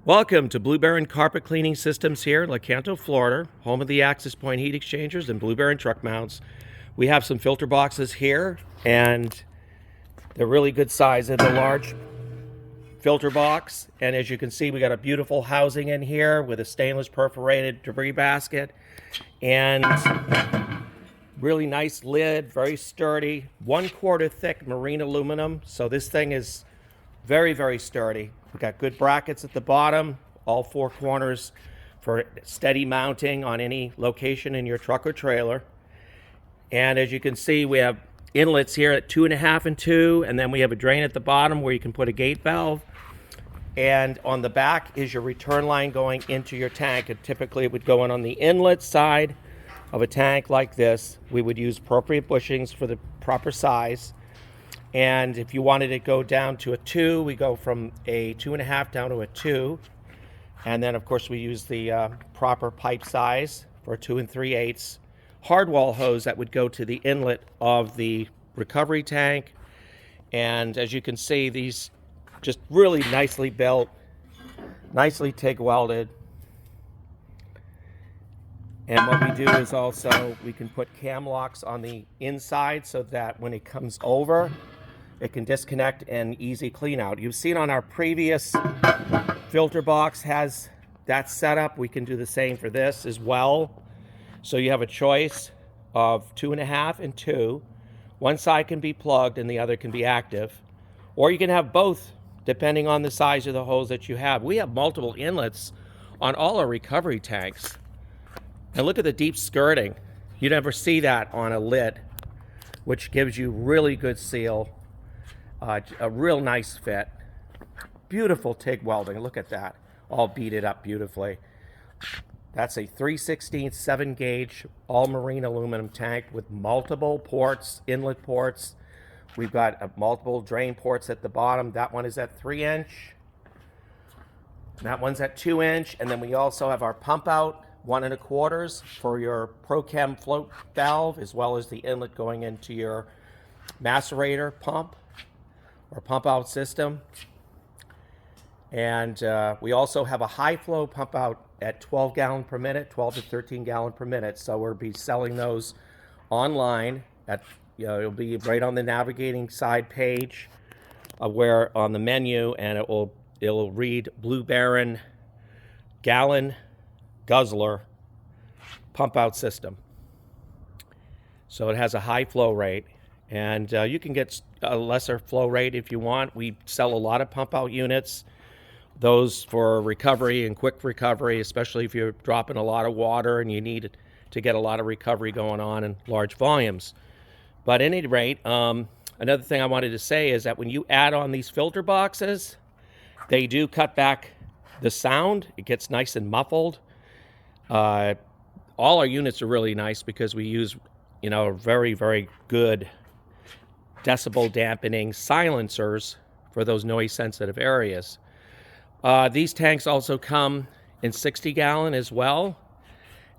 Welcome to Blue Baron Carpet Cleaning Systems here in Lecanto, Florida, home of the Access Point heat exchangers and Blue Baron truck mounts. We have some filter boxes here, and they're really good size. They're the large filter box, and as you can see, we got a beautiful housing in here with a stainless perforated debris basket and really nice lid, very sturdy, 1/4 thick marine aluminum. So this thing is very, very sturdy. We've got good brackets at the bottom, all four corners for steady mounting on any location in your truck or trailer. And as you can see, we have inlets here at 2.5 and 2, and then we have a drain at the bottom where you can put a gate valve. And on the back is your return line going into your tank. And typically it would go in on the inlet side of a tank like this. We would use appropriate bushings for the proper size. And if you wanted to go down to a 2, we go from a 2.5 down to a 2. And then, of course, we use the proper pipe size for a 2 3/8 hardwall hose that would go to the inlet of the recovery tank. And as you can see, these just really nicely built, nicely TIG welded. And what we do is also we can put cam locks on the inside so that when it comes over, it can disconnect and easy clean out. You've seen on our previous filter box has that setup. We can do the same for this as well. So you have a choice of 2.5 and 2. One side can be plugged and the other can be active. Or you can have both depending on the size of the hose that you have. We have multiple inlets on all our recovery tanks. And look at the deep skirting. You never see that on a lid, which gives you really good seal. A real nice fit. Beautiful TIG welding. Look at that. All beaded up beautifully. That's a 3/16 7 gauge all marine aluminum tank with multiple ports, inlet ports. We've got multiple drain ports at the bottom. That one is at 3-inch. That one's at 2-inch. And then we also have our pump out 1 1/4 for your ProChem float valve, as well as the inlet going into your macerator pump or pump out system. And we also have a high flow pump out at 12 gallon per minute, 12 to 13 gallon per minute. So we'll be selling those online at, it'll be right on the navigating side page where on the menu, and it'll read Blue Baron gallon guzzler pump out system. So it has a high flow rate, and you can get a lesser flow rate if you want. We sell a lot of pump out units, those for recovery and quick recovery, especially if you're dropping a lot of water and you need to get a lot of recovery going on in large volumes. But at any rate, another thing I wanted to say is that when you add on these filter boxes, they do cut back the sound. It gets nice and muffled. All our units are really nice because we use, very, very good decibel dampening silencers for those noise sensitive areas. These tanks also come in 60 gallon as well.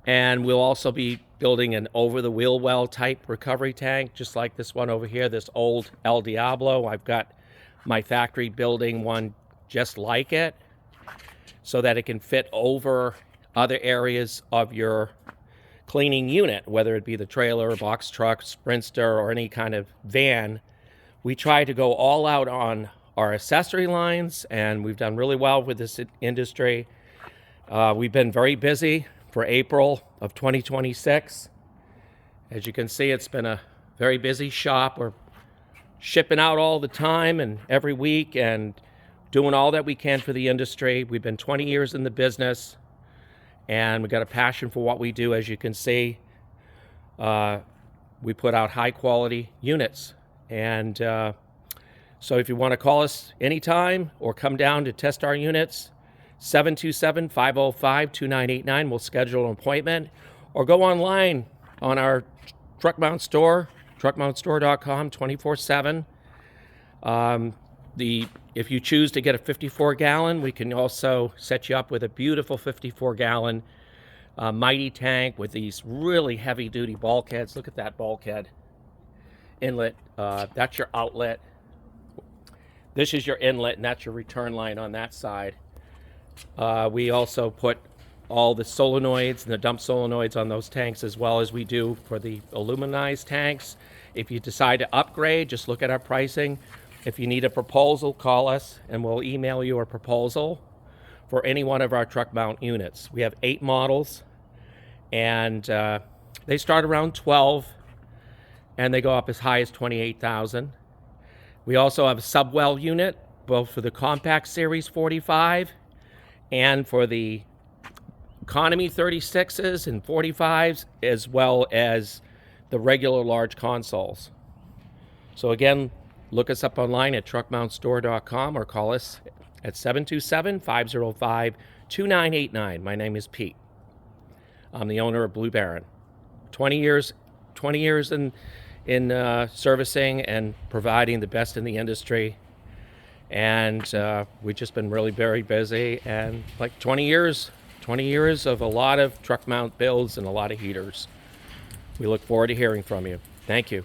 And we'll also be building an over the wheel well type recovery tank, just like this one over here, this old El Diablo. I've got my factory building one just like it so that it can fit over other areas of your cleaning unit, whether it be the trailer, box truck, Sprinter, or any kind of van. We try to go all out on our accessory lines, and we've done really well with this industry. We've been very busy for April of 2026. As you can see, it's been a very busy shop. We're shipping out all the time and every week and doing all that we can for the industry. We've been 20 years in the business, and we've got a passion for what we do. As you can see, we put out high quality units. And so if you want to call us anytime or come down to test our units, 727-505-2989. We'll schedule an appointment, or go online on our truck mount store, truckmountstore.com, 24/7. If you choose to get a 54 gallon, we can also set you up with a beautiful 54 gallon mighty tank with these really heavy duty bulkheads. Look at that bulkhead inlet. That's your outlet. This is your inlet, and that's your return line on that side. We also put all the solenoids and the dump solenoids on those tanks, as well as we do for the aluminized tanks. If you decide to upgrade, just look at our pricing. If you need a proposal, call us and we'll email you a proposal for any one of our truck mount units. We have 8 models, and they start around 12 and they go up as high as 28,000. We also have a subwell unit, both for the Compact Series 45 and for the Economy 36s and 45s, as well as the regular large consoles. So again, look us up online at truckmountstore.com or call us at 727-505-2989. My name is Pete. I'm the owner of Blue Baron. 20 years in servicing and providing the best in the industry. And we've just been really very busy, and like 20 years of a lot of truck mount builds and a lot of heaters. We look forward to hearing from you. Thank you.